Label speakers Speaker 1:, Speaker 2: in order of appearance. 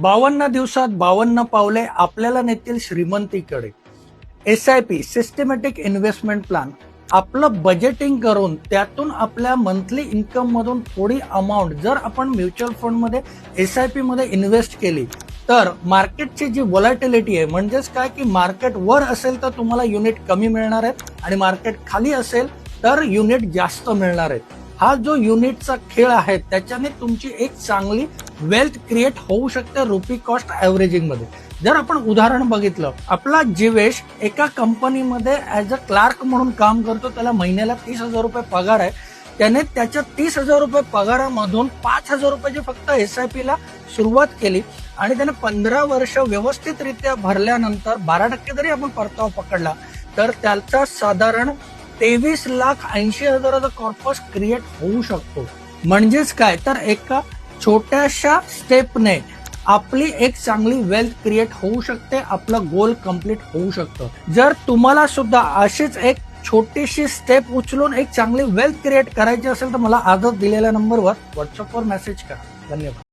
Speaker 1: 52 दिवसात 52 पावले आपल्याला नेतील श्रीमंतीकडे. SIP सिस्टमॅटिक इन्व्हेस्टमेंट प्लॅन आपलं बजेटिंग करून त्यातून आपल्या मंथली इन्कम मधून थोडी अमाऊंट जर आपण म्युच्युअल फंड मध्ये SIP मध्ये इन्व्हेस्ट केली तर मार्केटची जी व्हॉलॅटिलिटी आहे, म्हणजेच काय की मार्केट वर असेल तर तुम्हाला युनिट कमी मिळणार आहेत आणि मार्केट खाली असेल तर युनिट जास्त मिळणार आहेत. हा जो युनिटचा खेळ आहे त्याच्याने तुमची एक चांगली वेल्थ क्रिएट होऊ शकते रुपी कॉस्ट ॲव्हरेजिंग मध्ये. जर आपण उदाहरण बघितलं, आपला जीवेश एका कंपनीमध्ये ऍज अ क्लार्क म्हणून काम करतो, त्याला महिन्याला 30,000 रुपये पगार आहे. त्याने त्याच्या 30,000 रुपये पगारामधून 5,000 रुपयाची फक्त SIP ला सुरुवात केली आणि त्याने 15 वर्ष व्यवस्थितरित्या भरल्यानंतर 12% जरी आपण परतावा पकडला तर त्याचा साधारण 23,80,000चा कॉर्पस क्रिएट होऊ शकतो. म्हणजेच काय तर एका छोट्याशा स्टेपने आपली एक चांगली वेल्थ क्रिएट होऊ शकते, आपलं गोल कम्प्लीट होऊ शकतं. जर तुम्हाला सुद्धा अशीच एक छोटीशी स्टेप उचलून एक चांगली वेल्थ क्रिएट करायची असेल तर मला आजच दिलेल्या नंबरवर व्हॉट्सअपवर मेसेज करा. धन्यवाद.